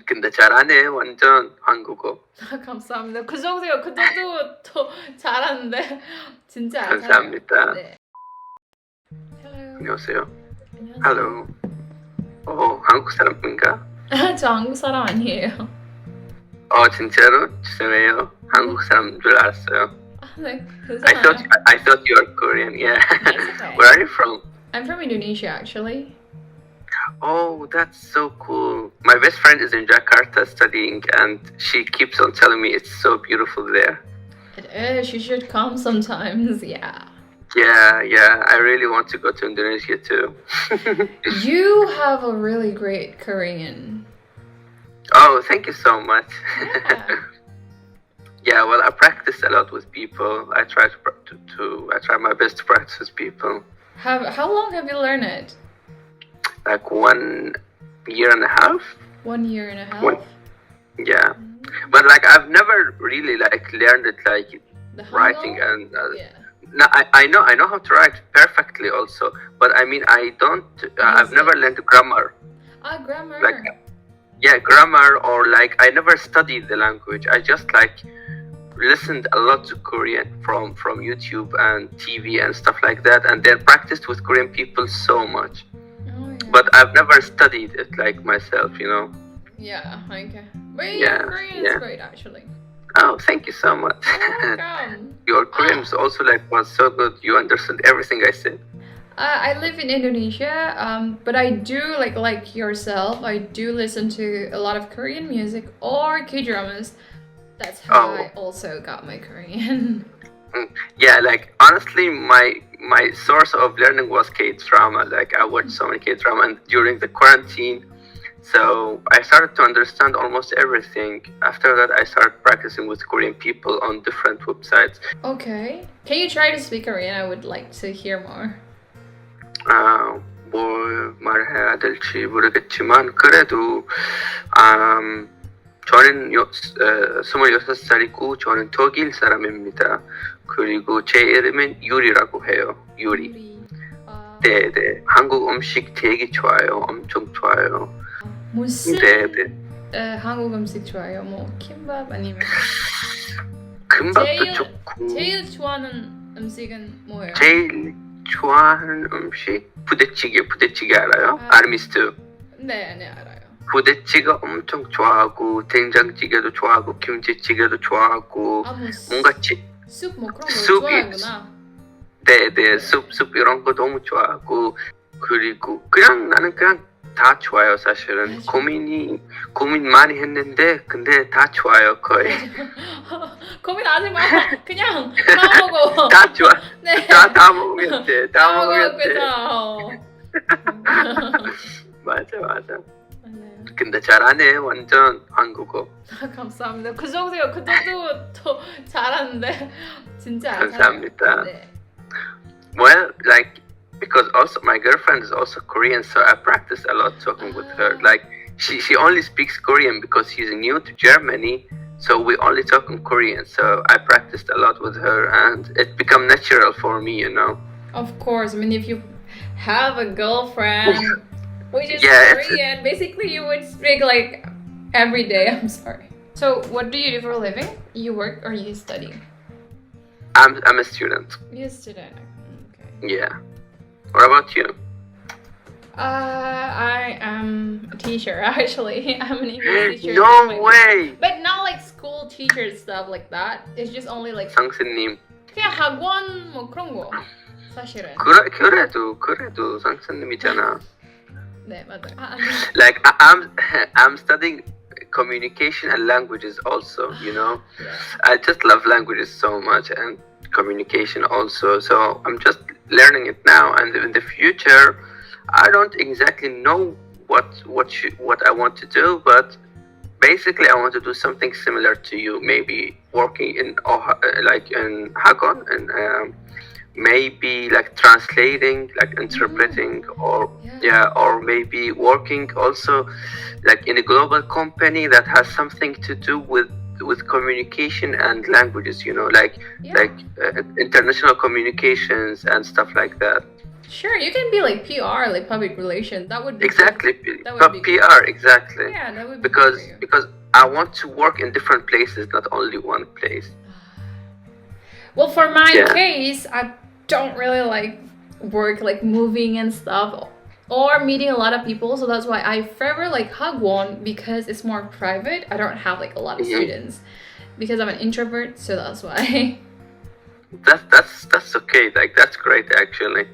근데 잘하네. 완전 한국어. 감사합니다. 그 정도요. 그 정도 더 잘하는데 진짜 잘해요. 감사합니다. 네. Hello. 안녕하세요. 안녕하세요. Hello. 한국 사람인가? 저 한국 사람 아니에요. 진짜로? 죄송해요. 한국 사람 줄 알았어요. 네, I thought 괜찮아요. I thought you were Korean. Yeah. It's okay. Where are you from? I'm from Indonesia, actually. Oh, that's so cool. My best friend is in Jakarta studying, and she keeps on telling me it's so beautiful there. It is. You should come sometimes. Yeah. Yeah. I really want to go to Indonesia too. You have a really great Korean. Oh, thank you so much. Yeah. Yeah, well, I practice a lot with people. I try I try my best to practice with people. How long have you learned it? Like 1 year and a half. 1 year and a half. Yeah, but like I've never really like learned it like The writing Hangul? and. Yeah. No, I know how to write perfectly also, but I mean I don't. I've never learned grammar. Grammar. Like, yeah, grammar or like I never studied the language. I just like listened a lot to Korean from YouTube and TV and stuff like that, and then practiced with Korean people so much. Oh, yeah. But I've never studied it like myself, you know. Yeah, okay. But Yeah, Korean is yeah. great, actually. Oh, thank you so much. You're welcome. Your Korean is also like was so good. You understood everything I said. I live in Indonesia, but I do like yourself. I do listen to a lot of Korean music or K-dramas. That's how I also got my Korean. Yeah, like honestly, my source of learning was K-drama. Like I watched so many K-drama, and during the quarantine, so I started to understand almost everything. After that, I started practicing with Korean people on different websites. Okay. Can you try to speak Korean? I would like to hear more. 뭘 말해야 될지 모르겠지만 그래도 저는 26살이고 저는 독일 사람입니다. 그리고 제 이름은 유리라고 해요. 유리. 네. 한국 음식 되게 좋아요. 엄청 좋아요. 무슨 네. 한국 음식 좋아요? 뭐 킴밥 아니면 금밥도 좋고. 제일 좋아하는 음식은 뭐예요? 제일 좋아하는 음식 부대찌개 알아요? 아르미스트. 네 알아요. 부대찌개 엄청 좋아하고 된장찌개도 좋아하고 김치찌개도 좋아하고 뭔가 숲 뭐 그런 거 좋아하는구나. 네, 숲 이런 거 너무 좋아하고 그리고 그냥 나는 그냥 다 좋아요 사실은. 고민 많이 했는데 근데 다 좋아요 거의. 고민하지 마. 그냥 다 먹어. 다 좋아. 네. 다 먹으면 돼. 다 먹으면 돼. 맞아. 근데 잘하네. 완전 한국어. 감사합니다. 그 정도요. 그 정도 더 잘하는데 진짜 감사합니다. 네. Well, like because also my girlfriend is also Korean, so I practice a lot talking with her. Like she only speaks Korean because she's new to Germany, so we only talk in Korean. So I practiced a lot with her, and it became natural for me, you know. Of course, I mean if you have a girlfriend which is Korean, basically you would speak like every day. I'm sorry. So what do you do for a living? You work or you study? I'm a student. You're a student. Okay. Yeah. What about you? I am a teacher actually. I'm an English teacher. No way! But not like school teacher stuff like that. It's just only like 선생님. 그냥 학원 뭐 그런 거. 사실은. 그래도 선생님이잖아. 네, 맞아요. Like I'm studying communication and languages also, you know. Yeah. I just love languages so much and communication also. So I'm just learning it now, and in the future, I don't exactly know what I want to do, but basically I want to do something similar to you. Maybe working in like in Hakon and maybe like translating, like interpreting, or or maybe working also like in a global company that has something to do with communication and languages, you know, like international communications and stuff like that. Sure, you can be like PR, like public relations. That would be Exactly, good. That would be good. PR, exactly. Yeah, that would be good for you. Because I want to work in different places, not only one place. Well, for my Yeah. case, I don't really like work, like moving and stuff, or meeting a lot of people. So that's why I favor like Hagwon, because it's more private. I don't have like a lot of students because I'm an introvert. So that's why. That's okay. Like that's great, actually.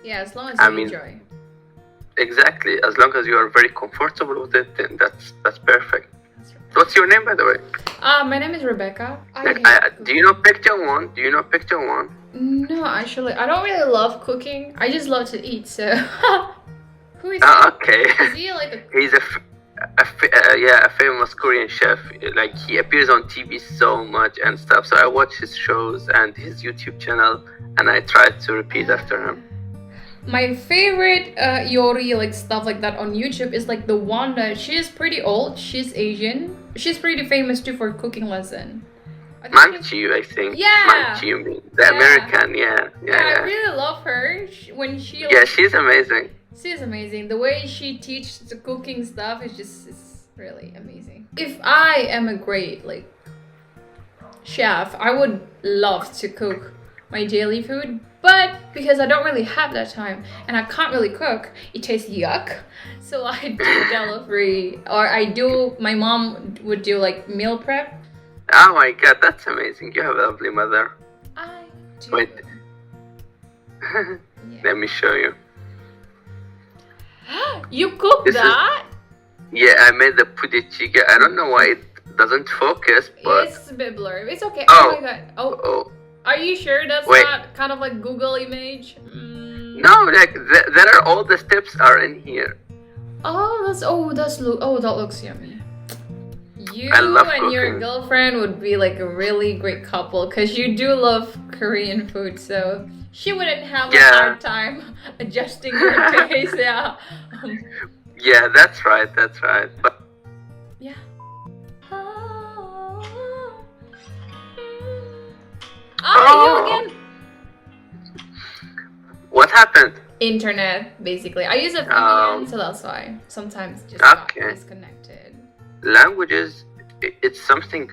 Yeah, as long as I you mean, enjoy. Exactly. As long as you are very comfortable with it, then that's perfect. That's right. What's your name, by the way? My name is Rebecca. Do you know Picture One? Do you know Picture One? No, actually, I don't really love cooking. I just love to eat. So, who is he? Okay. Is he like a? He's a famous Korean chef. Like he appears on TV so much and stuff. So I watch his shows and his YouTube channel, and I try to repeat after him. My favorite Yori like stuff like that on YouTube is like the one that she's pretty old. She's Asian. She's pretty famous too for cooking lesson. Manchu, I think. Yeah. Manchu, you mean the American? Yeah. I really love her. When she Yeah, she's amazing. She's amazing. The way she teaches the cooking stuff is just really amazing. If I am a great like chef, I would love to cook my daily food, but because I don't really have that time and I can't really cook, it tastes yuck. So I do delivery, or my mom would do like meal prep. Oh my god, that's amazing. You have a lovely mother. I do. Wait. Let me show you. You cook that? Yeah, I made the pudichiga. I don't know why it doesn't focus, but It's a bit blurry. It's okay. Oh. Oh my god. Oh. Are you sure that's Wait. not kind of like Google image? No, like there are all the steps are in here. That looks yummy. You I love and your cooking. girlfriend would be like a really great couple because you do love Korean food, so she wouldn't have a hard time adjusting your taste. Yeah. Yeah, that's right. But Yeah. You again. What happened? Internet, basically. I use a VPN, so that's why sometimes just got disconnected. Languages, it's something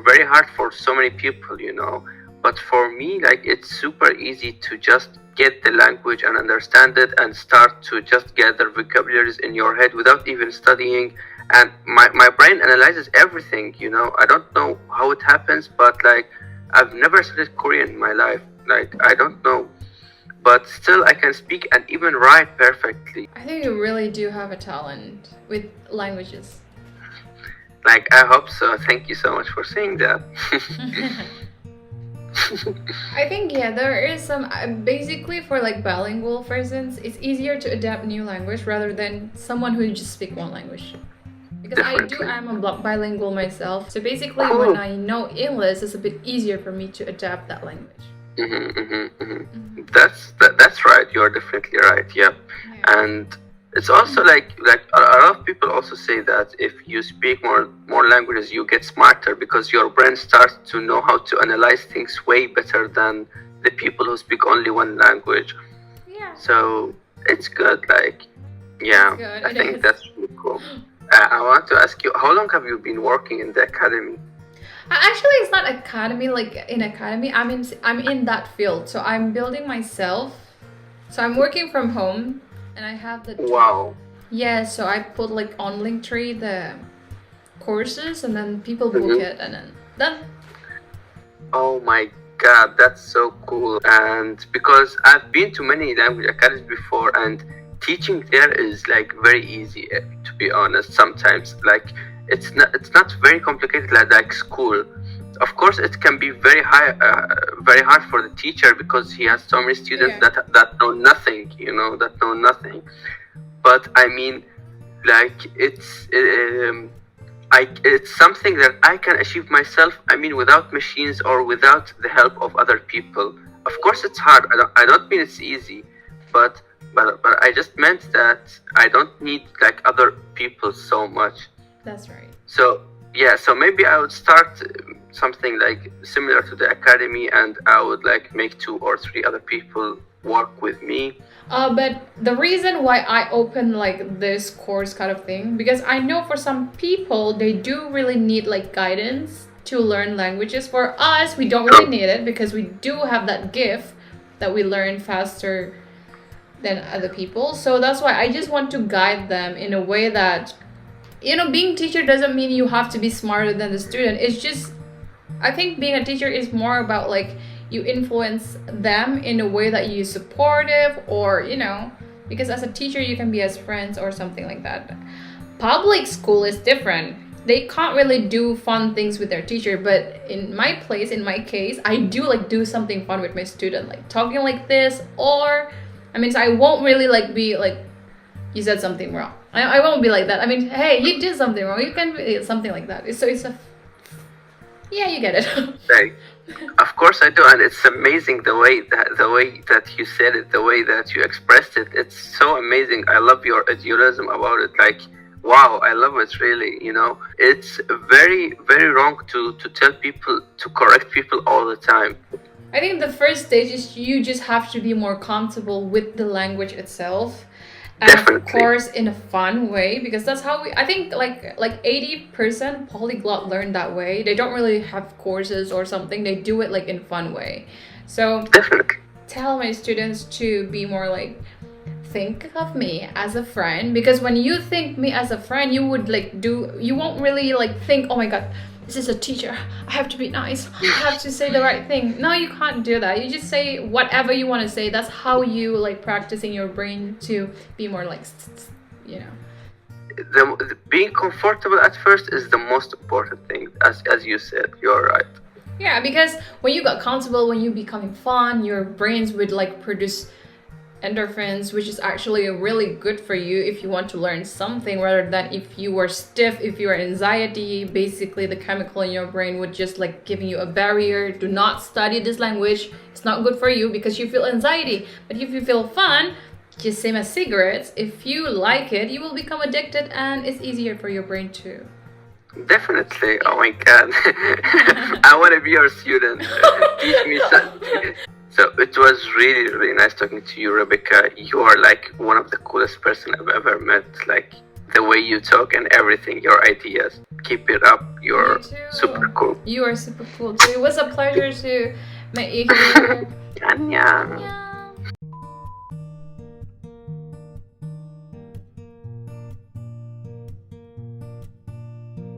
very hard for so many people, you know. But for me, like it's super easy to just get the language and understand it and start to just gather vocabularies in your head without even studying. And my brain analyzes everything, you know. I don't know how it happens, but like I've never studied Korean in my life. Like I don't know. But still I can speak and even write perfectly. I think you really do have a talent with languages. Like I hope so. Thank you so much for saying that. I think there is some basically for like bilingual persons, it's easier to adapt new language rather than someone who just speak one language. Because I'm a bilingual myself, so basically when I know English, it's a bit easier for me to adapt that language. That's right. You're definitely right. Yeah. And it's also like a lot of people also say that if you speak more languages, you get smarter because your brain starts to know how to analyze things way better than the people who speak only one language. Yeah. So it's good. Like, yeah, good. I think that's really cool. I want to ask you, how long have you been working in the academy? Actually, it's not academy. Like in academy, I'm in that field, so I'm building myself. So I'm working from home. And I have the Yeah, so I put like on Linktree the courses, and then people book it, and then done. Oh my god, that's so cool! And because I've been to many language academies before, and teaching there is like very easy. To be honest, sometimes like it's not very complicated like school. Of course, it can be very hard for the teacher because he has so many students that know nothing, you know, that know nothing. But I mean, like it's something that I can achieve myself. I mean, without machines or without the help of other people. Of course, it's hard. I don't mean it's easy, but I just meant that I don't need like other people so much. That's right. So maybe I would start something like similar to the academy, and I would like make 2 or 3 other people work with me. But the reason why I open like this course kind of thing, because I know for some people they do really need like guidance to learn languages. For us, we don't really need it because we do have that gift that we learn faster than other people. So that's why I just want to guide them in a way that, you know, being teacher doesn't mean you have to be smarter than the student. It's just, I think being a teacher is more about like you influence them in a way that you supportive, or you know, because as a teacher you can be as friends or something like that. Public school is different. They can't really do fun things with their teacher, but in my place, in my case, I do something fun with my student, like talking like this, or I mean, so I won't really like be like, you said something wrong. I won't be like that. I mean, hey, you did something wrong. You can be something like that. So it's a, yeah, you get it. Like, of course I do, and it's amazing the way that you said it, the way that you expressed it. It's so amazing. I love your idealism about it. Like, wow, I love it really. You know, it's very, very wrong to tell people, to correct people all the time. I think the first stage is you just have to be more comfortable with the language itself. And Definitely. of course in a fun way, because that's how I think like 80% polyglot learn that way. They don't really have courses or something. They do it like in fun way. So Definitely. tell my students to be more like, think of me as a friend, because when you think me as a friend, you would like you won't really like think, oh my god, this is a teacher, I have to be nice, I have to say the right thing. No, you can't do that. You just say whatever you want to say. That's how you like practicing your brain to be more like, you know. Being comfortable at first is the most important thing, as you said. You're right. Yeah, because when you got comfortable, when you becoming fun, your brains would like produce endorphins, which is actually really good for you if you want to learn something, rather than if you were stiff, if you were anxiety. Basically the chemical in your brain would just like giving you a barrier. Do not study this language, it's not good for you because you feel anxiety. But if you feel fun, just same as cigarettes, if you like it, you will become addicted, and it's easier for your brain too. Definitely. Oh my god. I want to be your student. Teach me something. So it was really, really nice talking to you, Rebecca. You are like one of the coolest person I've ever met. Like the way you talk and everything, your ideas. Keep it up. You're super cool. You are super cool too. It was a pleasure to meet you here. Banyak.